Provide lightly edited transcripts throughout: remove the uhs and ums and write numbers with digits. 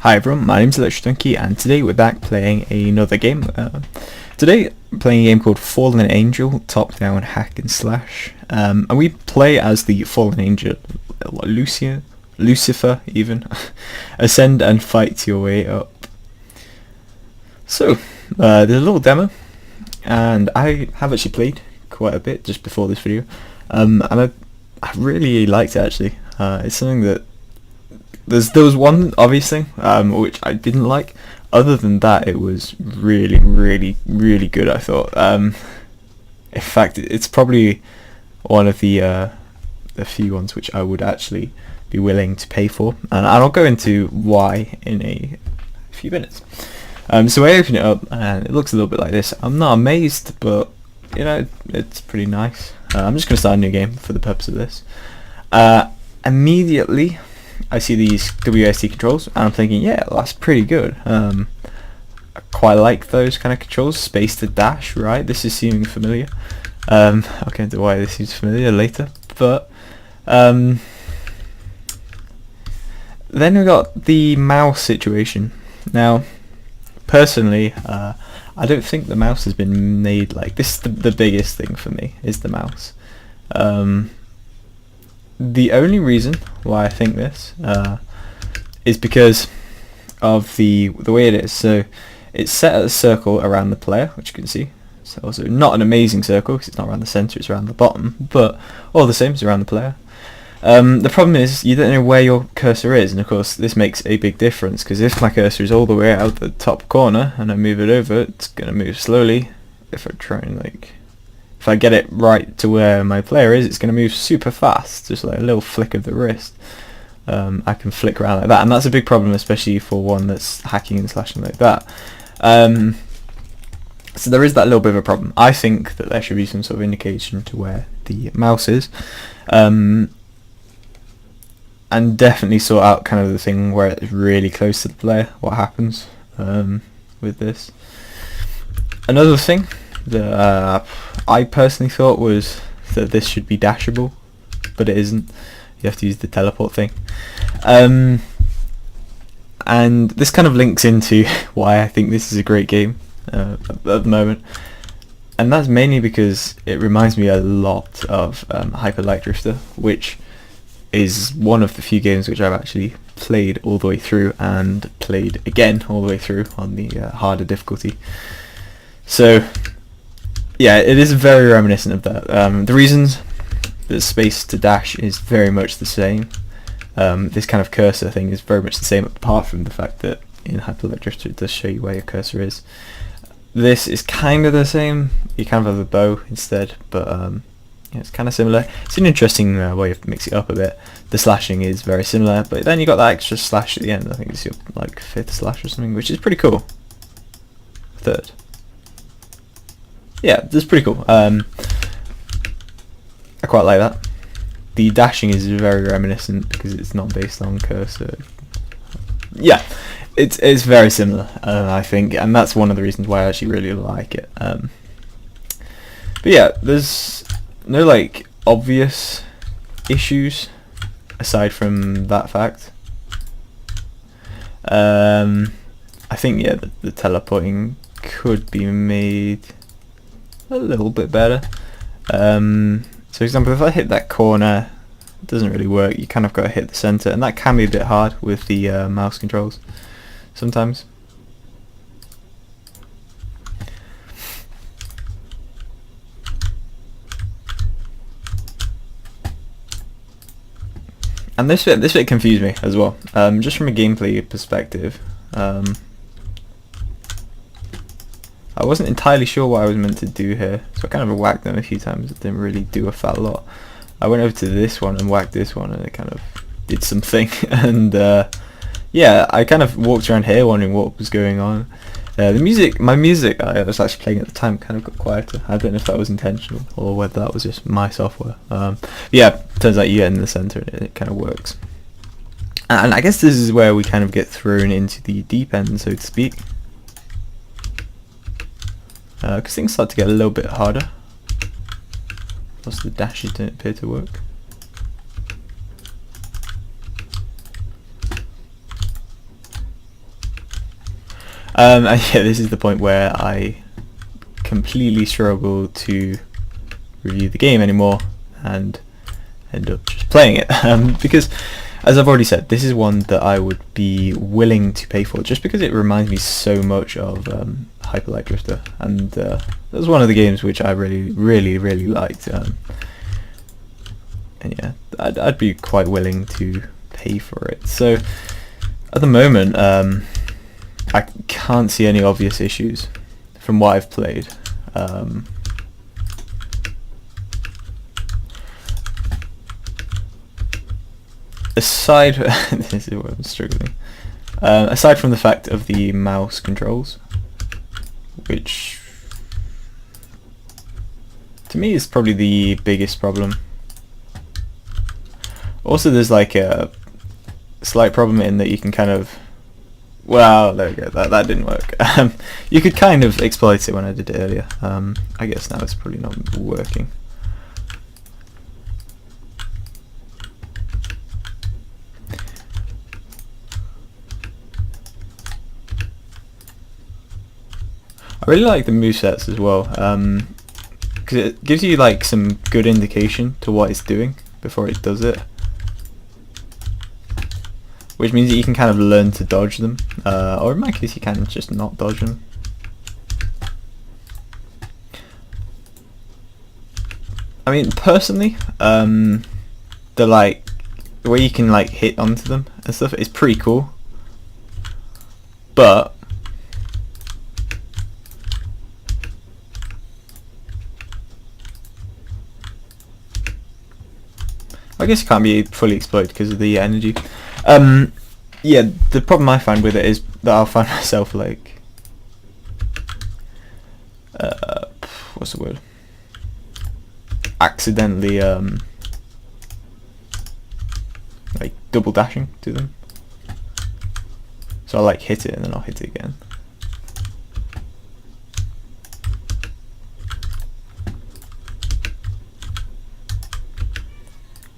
Hi everyone, my name's Electrodonkey and today we're back playing another game. Today I'm playing a game called Fallen Angel, top-down hack and slash. And we play as the Fallen Angel, Lucifer even. Ascend and fight your way up. So, there's a little demo, and I have actually played quite a bit just before this video. And I really liked it actually. It's something that there was one obvious thing which I didn't like. Other than that, it was really good, I thought. In fact, it's probably one of the few ones which I would actually be willing to pay for, and I'll go into why in a few minutes. So I open it up and it looks a little bit like this. I'm not amazed, but you know, it's pretty nice. I'm just going to start a new game for the purpose of this. Immediately I see these WASD controls and I'm thinking, yeah, that's pretty good. I quite like those kind of controls. Space to dash, right? This is seeming familiar. I'll get into why this is familiar later. But then we got the mouse situation. Now, personally, I don't think the mouse has been made like this. The biggest thing for me is the mouse. The only reason why I think this is because of the way it is. So it's set at a circle around the player, which you can see. So also not an amazing circle because it's not around the center, it's around the bottom, but all the same, it's around the player. The problem is you don't know where your cursor is, and of course this makes a big difference, because if my cursor is all the way out the top corner and I move it over, it's going to move slowly. If I try and if I get it right to where my player is, it's going to move super fast, just like a little flick of the wrist. I can flick around like that, and that's a big problem, especially for one that's hacking and slashing like that. So there is that little bit of a problem. I think that there should be some sort of indication to where the mouse is, and definitely sort out kind of the thing where it's really close to the player, what happens with this. Another thing that I personally thought was that this should be dashable, but it isn't. You have to use the teleport thing. And this kind of links into why I think this is a great game at the moment. And that's mainly because it reminds me a lot of Hyper Light Drifter, which is one of the few games which I've actually played all the way through and played again all the way through on the harder difficulty. So yeah, it is very reminiscent of that. The reasons that space to dash is very much the same. This kind of cursor thing is very much the same, apart from the fact that in Hyper Light Drifter it does show you where your cursor is. This is kind of the same. You kind of have a bow instead, but yeah, it's kind of similar. It's an interesting way of mixing it up a bit. The slashing is very similar, but then you got that extra slash at the end. I think it's your like 5th slash or something, which is pretty cool. 3rd. Yeah, that's pretty cool. I quite like that. The dashing is very reminiscent because it's not based on cursor. Yeah, it's very similar, I think, and that's one of the reasons why I actually really like it. But yeah, there's no like obvious issues aside from that fact. I think yeah, the teleporting could be made a little bit better. So for example, if I hit that corner, it doesn't really work. You kind of got to hit the center, and that can be a bit hard with the mouse controls sometimes. And this bit confused me as well, just from a gameplay perspective. I wasn't entirely sure what I was meant to do here, so I kind of whacked them a few times. It didn't really do a fat lot. I went over to this one and whacked this one, and it kind of did something. And yeah, I kind of walked around here wondering what was going on. My music I was actually playing at the time kind of got quieter. I don't know if that was intentional or whether that was just my software. Yeah, turns out you get in the center and it kind of works. And I guess this is where we kind of get thrown into the deep end, so to speak. Because things start to get a little bit harder. Plus the dashes don't appear to work. And yeah, this is the point where I completely struggle to review the game anymore and end up just playing it. Because, as I've already said, this is one that I would be willing to pay for just because it reminds me so much of Hyper Light Drifter, and that was one of the games which I really liked. And yeah, I'd be quite willing to pay for it. So at the moment, I can't see any obvious issues from what I've played. Aside, this is where I'm struggling. Aside from the fact of the mouse controls, which to me is probably the biggest problem. Also, there's like a slight problem in that you can kind of, well, there we go, that didn't work. You could kind of exploit it when I did it earlier. I guess now it's probably not working. I really like the movesets as well, because it gives you like some good indication to what it's doing before it does it, which means that you can kind of learn to dodge them, or in my case you can just not dodge them. I mean, personally, the way you can like hit onto them and stuff is pretty cool, but I guess it can't be fully exploited because of the energy. Yeah, the problem I find with it is that I'll find myself like, what's the word? Accidentally, like double dashing to them. So I'll like hit it and then I'll hit it again.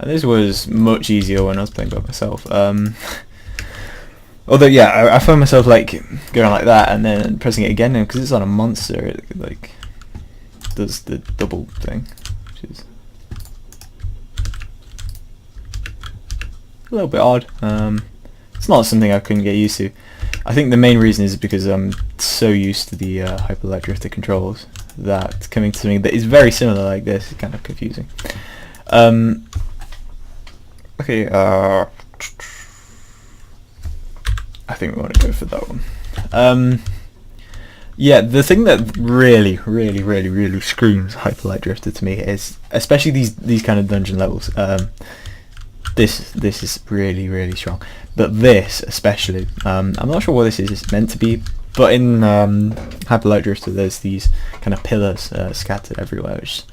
And this was much easier when I was playing by myself. Although, yeah, I found myself like going like that and then pressing it again, because it's on a monster, it like does the double thing, which is a little bit odd. It's not something I couldn't get used to. I think the main reason is because I'm so used to the Hyper Light Drifter controls that coming to something that is very similar like this is kind of confusing. Okay, I think we want to go for that one. Yeah, the thing that really screams Hyper Light Drifter to me is, especially these kind of dungeon levels. This is really strong, but this especially. I'm not sure what this is meant to be, but in Hyper Light Drifter there's these kind of pillars scattered everywhere, which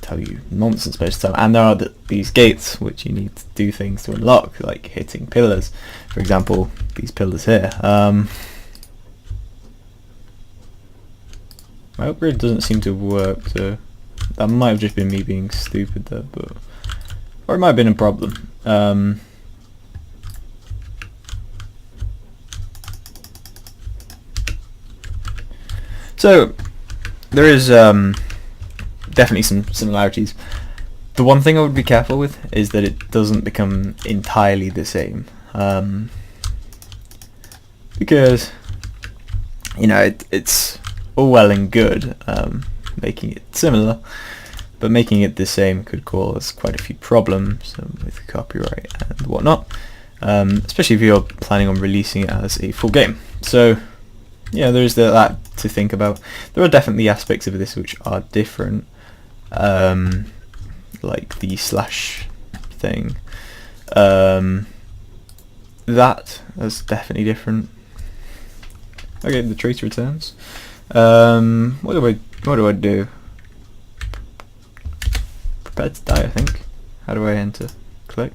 tell you nonsense most of the time, and there are these gates which you need to do things to unlock, like hitting pillars. For example, these pillars here. My upgrade doesn't seem to work, so that might have just been me being stupid there, but or it might have been a problem. So there is definitely some similarities. The one thing I would be careful with is that it doesn't become entirely the same, because you know it's all well and good making it similar, but making it the same could cause quite a few problems with copyright and whatnot, especially if you're planning on releasing it as a full game. So yeah, there's that to think about. There are definitely aspects of this which are different, like the slash thing. That's definitely different. Okay, the trace returns. What do I do? Prepare to die, I think. How do I enter? Click.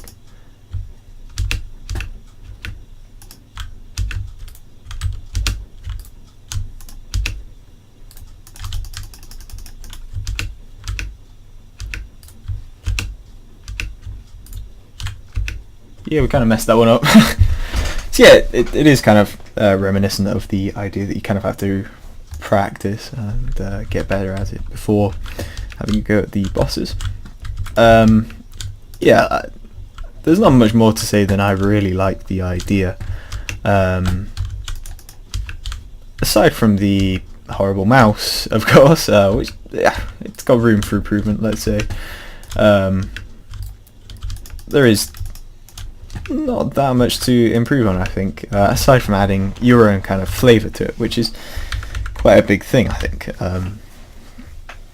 Yeah, we kind of messed that one up. So yeah, it is kind of reminiscent of the idea that you kind of have to practice and get better at it before having a go at the bosses. Yeah, there's not much more to say than I really like the idea. Aside from the horrible mouse, of course, which, yeah, it's got room for improvement, let's say. There is not that much to improve on, I think, aside from adding your own kind of flavour to it, which is quite a big thing, I think.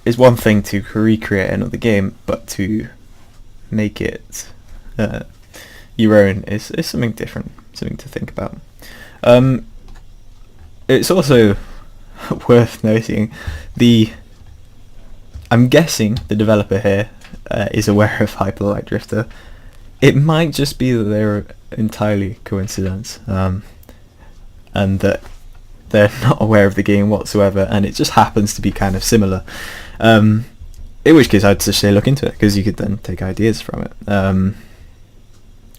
It's one thing to recreate another game, but to make it your own is something different, something to think about. It's also worth noting I'm guessing the developer here is aware of Hyper Light Drifter. It might just be that they're entirely coincidence, and that they're not aware of the game whatsoever, and it just happens to be kind of similar. In which case, I'd just say look into it, because you could then take ideas from it.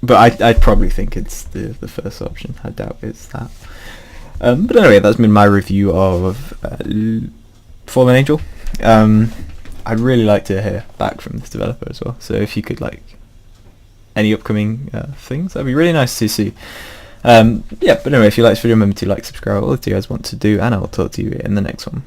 But I'd probably think it's the first option. I doubt it's that. But anyway, that's been my review of Fallen Angel. I'd really like to hear back from this developer as well. So if you could any upcoming things, that'd be really nice to see. Yeah, but anyway, if you like this video, remember to like, subscribe, all that you guys want to do, and I will talk to you in the next one.